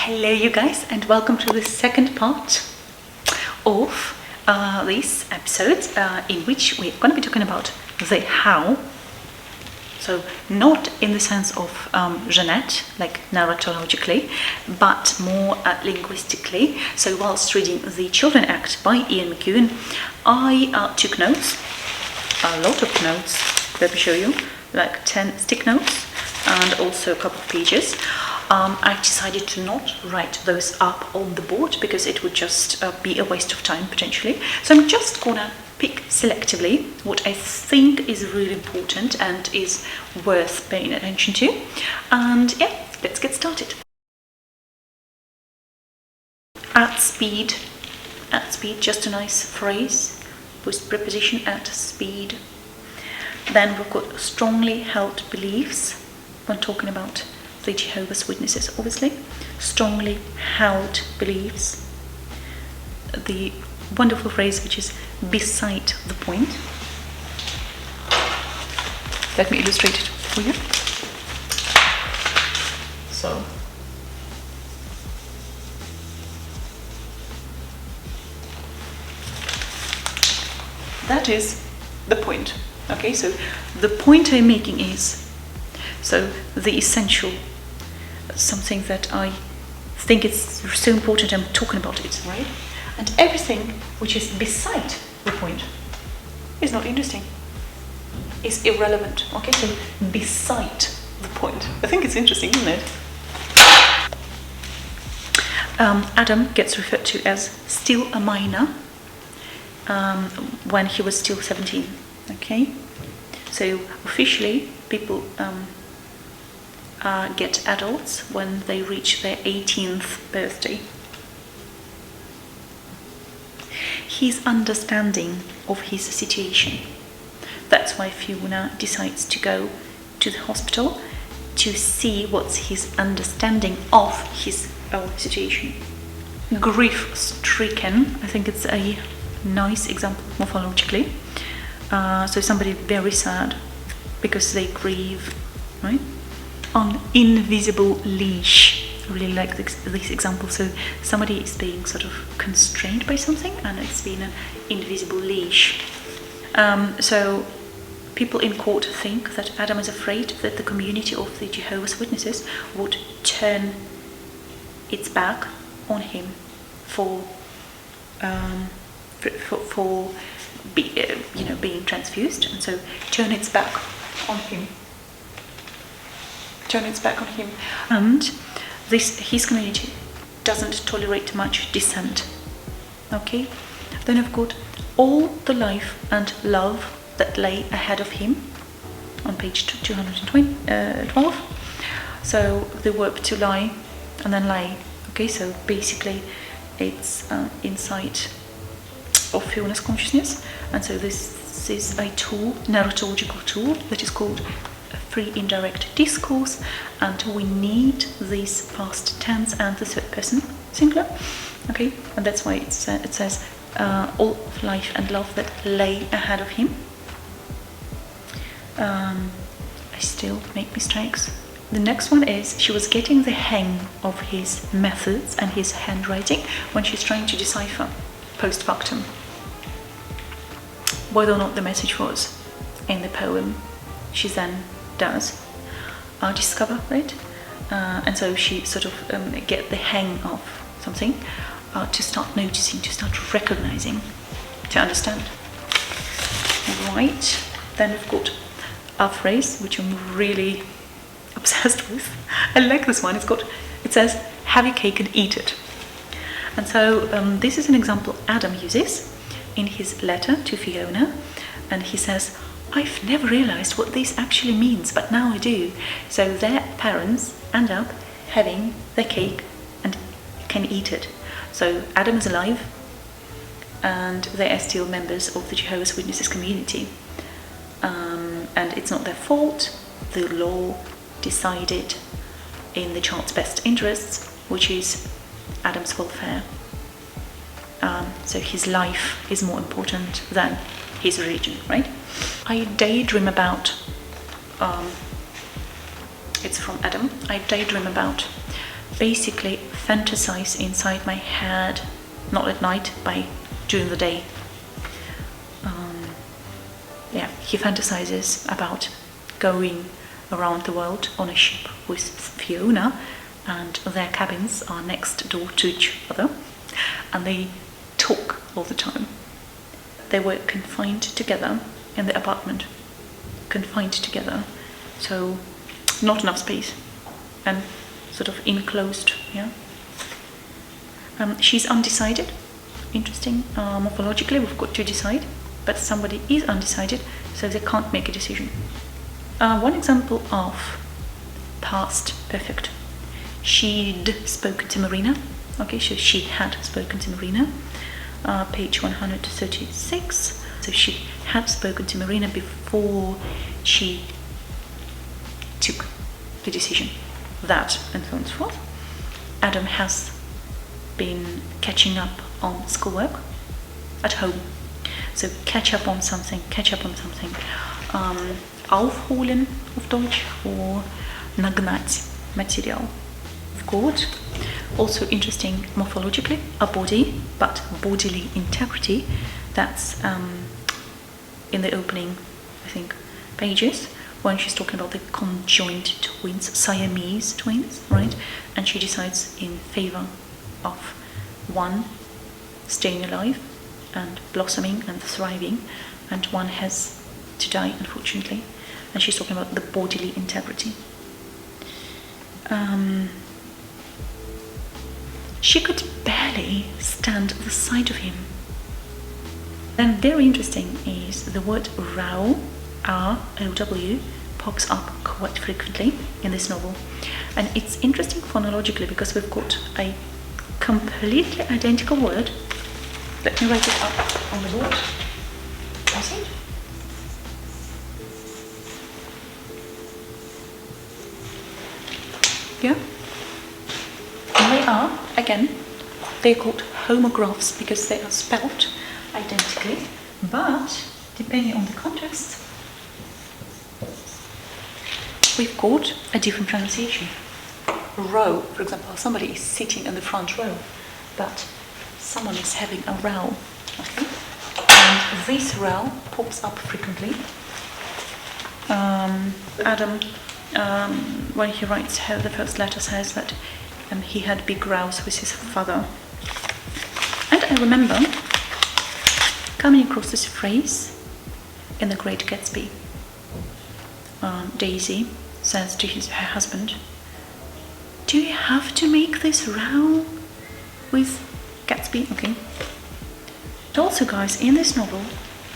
Hello you guys, and welcome to the second part of this episode in which we're going to be talking about the how. So not in the sense of Jeanette, like narratologically, but more linguistically. So whilst reading The Children Act by Ian McEwan, I took notes, a lot of notes. Let me show you, like 10 stick notes and also a couple of pages. I decided to not write those up on the board because it would just be a waste of time potentially. So I'm just gonna pick selectively what I think is really important and is worth paying attention to. And yeah, let's get started. At speed, just a nice phrase with preposition at speed. Then we've got strongly held beliefs when talking about the Jehovah's Witnesses, obviously. Strongly held beliefs. The wonderful phrase which is beside the point. Let me illustrate it for you. So, that is the point. Okay, so the point I'm making is, so the essential, something that I think it's so important I'm talking about it, right? And everything which is beside the point is not interesting, is irrelevant. Okay, so beside the point. I think it's interesting, isn't it? Adam gets referred to as still a minor when he was still 17. Okay, so officially people get adults when they reach their 18th birthday. His understanding of his situation. That's why Fiona decides to go to the hospital to see what's his understanding of his own situation. Grief-stricken, I think it's a nice example morphologically. So somebody very sad because they grieve, right? On invisible leash. I really like this example. So somebody is being sort of constrained by something and it's been an invisible leash. So people in court think that Adam is afraid that the community of the Jehovah's Witnesses would turn its back on him for being transfused, and so turn its back on him. And his community doesn't tolerate much dissent. Okay, then I've got all the life and love that lay ahead of him on page 212. So the verb to lie and then lie. Okay, so basically it's insight of Fiona's consciousness, and so this is a tool, narratological tool, that is called free indirect discourse, and we need this past tense and the third person singular. Okay, and that's why it says all of life and love that lay ahead of him. I still make mistakes. The next one is she was getting the hang of his methods and his handwriting when she's trying to decipher post factum whether or not the message was in the poem. She then does discover it, and so she sort of get the hang of something, to start noticing, to start recognizing, to understand. Right, then we've got a phrase which I'm really obsessed with. I like this one. It says have your cake and eat it. And so this is an example Adam uses in his letter to Fiona, and he says, I've never realized what this actually means, but now I do. So their parents end up having their cake and can eat it. So Adam is alive and they are still members of the Jehovah's Witnesses community, and it's not their fault. The law decided in the child's best interests, which is Adam's welfare. So his life is more important than his religion, right? I daydream about, it's from Adam, I daydream about basically fantasize inside my head, not at night, but during the day. He fantasizes about going around the world on a ship with Fiona, and their cabins are next door to each other, and they talk all the time. They were confined together in the apartment, confined together, so not enough space, and sort of enclosed. She's undecided. Interesting. Morphologically, we've got to decide, but somebody is undecided, so they can't make a decision. One example of past perfect. She'd spoken to Marina. Okay, so she had spoken to Marina. Page 136. So she had spoken to Marina before she took the decision. That, and so on and so forth. Adam has been catching up on schoolwork at home. So catch up on something. Aufholen auf Deutsch, or нагнать материал. Good. Also interesting morphologically, a body, but bodily integrity. That's in the opening, I think, pages, when she's talking about the conjoined twins, Siamese twins, right? And she decides in favor of one staying alive and blossoming and thriving, and one has to die, unfortunately. And she's talking about the bodily integrity. She could barely stand the sight of him. Then very interesting is the word row, R-O-W, pops up quite frequently in this novel. And it's interesting phonologically because we've got a completely identical word. Let me write it up on the board. That's it. Yeah. And they are, again, they're called homographs because they are spelled identically, but depending on the context, we've got a different pronunciation. Row, for example, somebody is sitting in the front row, but someone is having a row. Okay? And this row pops up frequently. Adam, when he writes the first letter, says that he had big rows with his father. And I remember coming across this phrase in The Great Gatsby. Daisy says to her husband, "Do you have to make this row with Gatsby?" Okay. But also, guys, in this novel,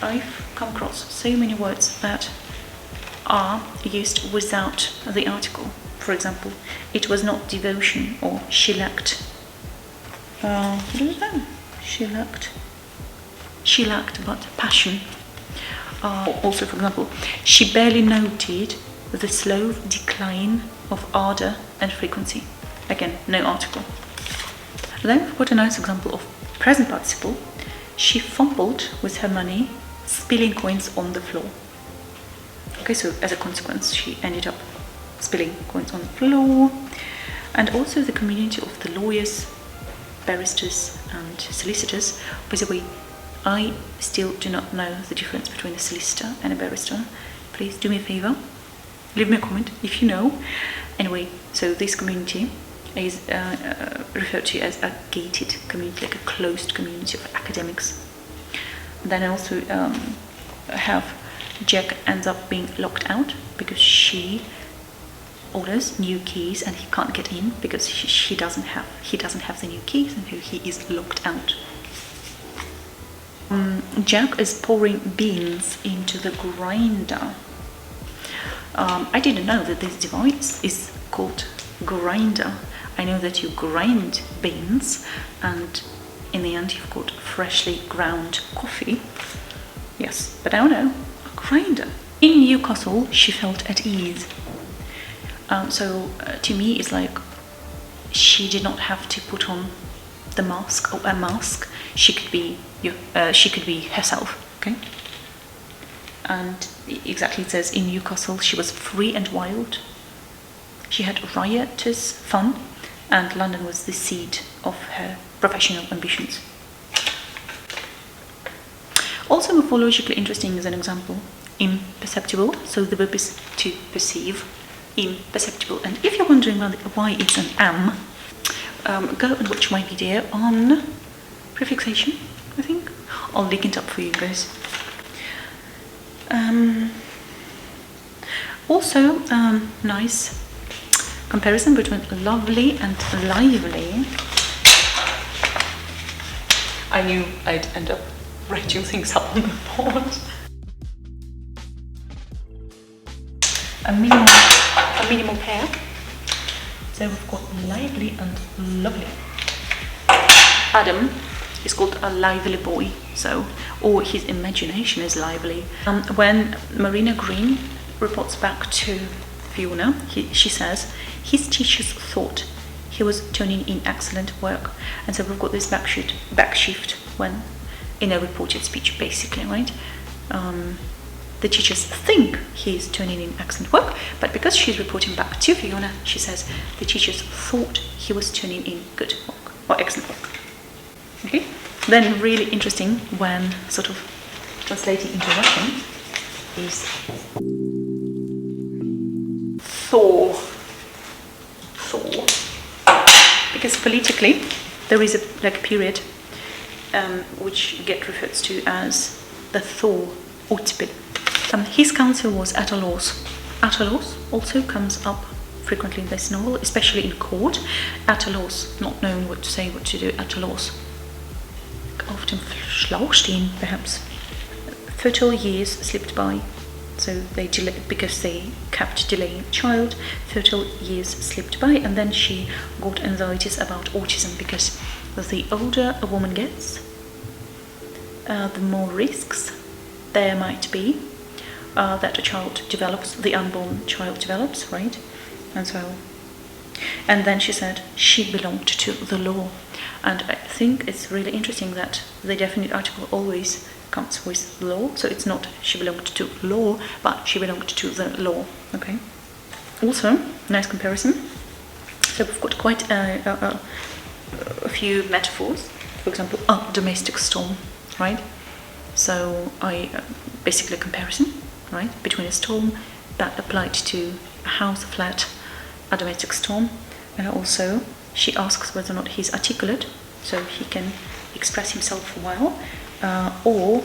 I've come across so many words that are used without the article. For example, it was not devotion, or she lacked. What is that? She lacked but passion. Also, for example, she barely noted the slow decline of ardor and frequency. Again, no article. Then we've got a nice example of present participle. She fumbled with her money, spilling coins on the floor. Okay, so as a consequence, she ended up spilling coins on the floor. And also the community of the lawyers, barristers and solicitors. By the way, I still do not know the difference between a solicitor and a barrister. Please do me a favor, leave me a comment if you know. Anyway, so this community is referred to as a gated community, like a closed community of academics. Then I also have Jack ends up being locked out because she orders new keys and he can't get in because he doesn't have the new keys, and he is locked out. Jack is pouring beans into the grinder. I didn't know that this device is called grinder. I know that you grind beans and in the end you've got freshly ground coffee. Yes, but I don't know, a grinder. In Newcastle, she felt at ease. So to me, it's like she did not have to put on the mask or a mask. She could be herself. Okay. And exactly, it says in Newcastle she was free and wild. She had riotous fun and London was the seat of her professional ambitions. Also morphologically interesting is an example, imperceptible, so the verb is to perceive, imperceptible. And if you're wondering why it's an am, go and watch my video on prefixation, I think. I'll link it up for you guys. Also, nice comparison between lovely and lively. I knew I'd end up writing things up on the board. A minimal pair. So we've got lively and lovely. Adam is called a lively boy, so, or his imagination is lively. When Marina Green reports back to Fiona, she says his teachers thought he was turning in excellent work, and so we've got this backshift when in a reported speech, basically, right? The teachers think he's turning in excellent work, but because she's reporting back to Fiona, she says the teachers thought he was turning in good work or excellent work. Okay, then really interesting when sort of translating into Russian is Thor. Because politically there is a period which get referred to as the Thor ottepel. His counsel was at a loss. At a loss also comes up frequently in this novel, especially in court. At a loss, not knowing what to say, what to do, at a loss. Auf dem Schlauch stehen, perhaps. Fertile years slipped by, so they delayed because they kept delaying child. Fertile years slipped by, and then she got anxieties about autism because the older a woman gets, the more risks there might be that a child develops, the unborn child develops, right? And then she said she belonged to the law. And I think it's really interesting that the definite article always comes with law, so it's not she belonged to law, but she belonged to the law, okay? Also, nice comparison. So we've got quite a few metaphors. For example, a domestic storm, right? So basically a comparison, right, between a storm that applied to a house, a flat, a domestic storm, and also she asks whether or not he's articulate, so he can express himself well, or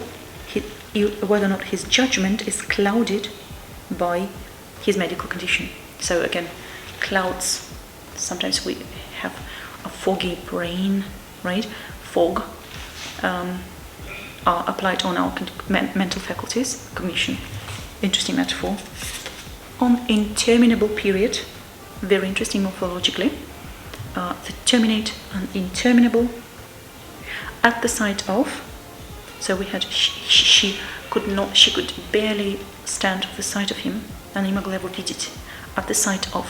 whether or not his judgment is clouded by his medical condition. So again, clouds, sometimes we have a foggy brain, right? Fog are applied on our mental faculties, cognition. Interesting metaphor. On interminable period, very interesting morphologically. The terminate and interminable. At the sight of, so we had she could barely stand at the sight of him. Она не могла его видеть. At the sight of,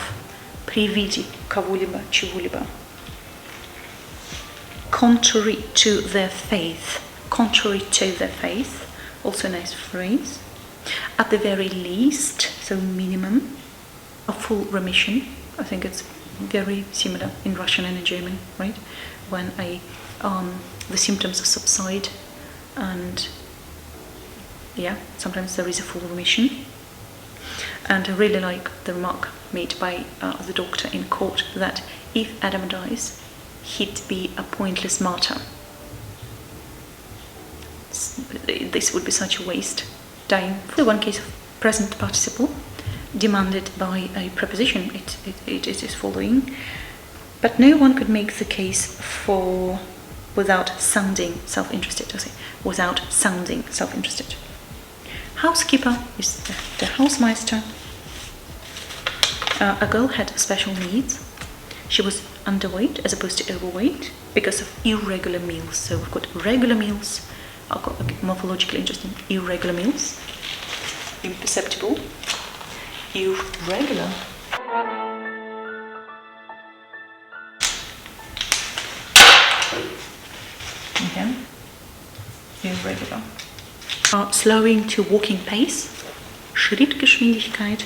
при виде кого-либо, чего-либо. Contrary to their faith. Contrary to their faith. Also a nice phrase. At the very least, so minimum, a full remission. I think it's very similar in Russian and in German, right? When the symptoms subside, and yeah, sometimes there is a full remission. And I really like the remark made by the doctor in court that if Adam dies, he'd be a pointless martyr. This would be such a waste, dying. For one case of present participle demanded by a preposition, it is following, but no one could make the case for without sounding self-interested. I say without sounding self-interested. Housekeeper is the Hausmeister. A girl had special needs. She was underweight as opposed to overweight because of irregular meals. So we've got regular meals. I've got morphologically interesting irregular meals. Imperceptible. Irregular. Okay. Irregular. Slowing to walking pace. Schrittgeschwindigkeit.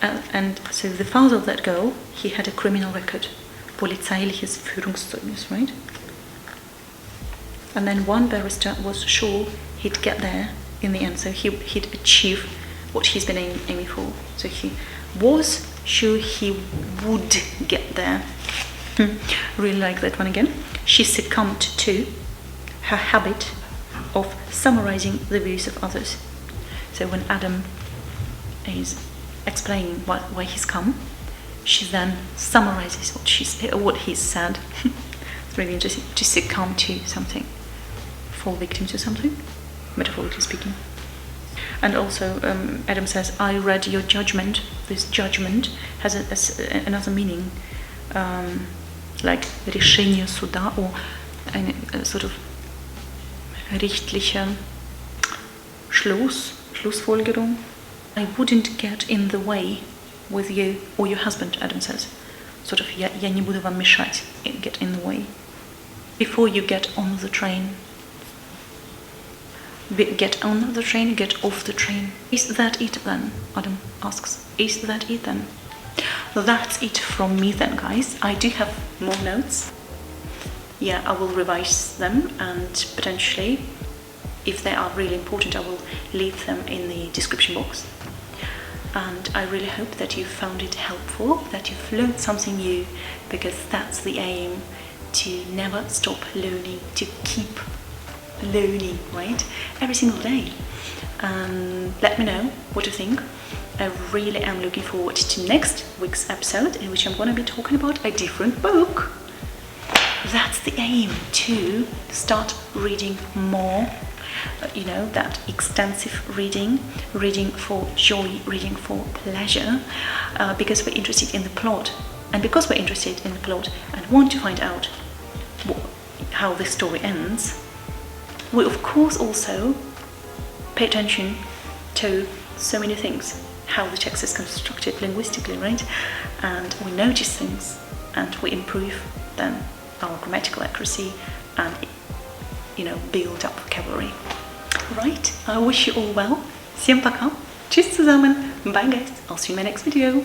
And so the father of that girl, he had a criminal record. polizeiliches Führungszeugnis, right? And then one barrister was sure he'd get there in the end, so he'd achieve what he's been aiming for. So he was sure he would get there. Really like that one again. She succumbed to her habit of summarizing the views of others. So when Adam is explaining why he's come, she then summarizes what he's said. It's really interesting to succumb to something, fall victim to something, metaphorically speaking. And also Adam says, I read your judgment. This judgment has another meaning, like решение суда, or a sort of richtliche Schlussfolgerung. I wouldn't get in the way with you or your husband, Adam says. Sort of, я не буду вам мешать, get in the way. Before you get on the train. Get on the train, get off the train. Is that it then? Adam asks. Is that it then? That's it from me then, guys. I do have more notes. Yeah, I will revise them, and potentially, if they are really important, I will leave them in the description box. And I really hope that you found it helpful, that you've learned something new, because that's the aim, to never stop learning, to keep learning, right? Every single day. Let me know what you think. I really am looking forward to next week's episode, in which I'm going to be talking about a different book. That's the aim, to start reading more, that extensive reading for joy, reading for pleasure, because we're interested in the plot. And because we're interested in the plot and want to find out how this story ends, we of course also pay attention to so many things, how the text is constructed linguistically, right? And we notice things and we improve then our grammatical accuracy and build up vocabulary. Right, I wish you all well. Всем пока. Tschüss zusammen. Bye guys. I'll see you in my next video.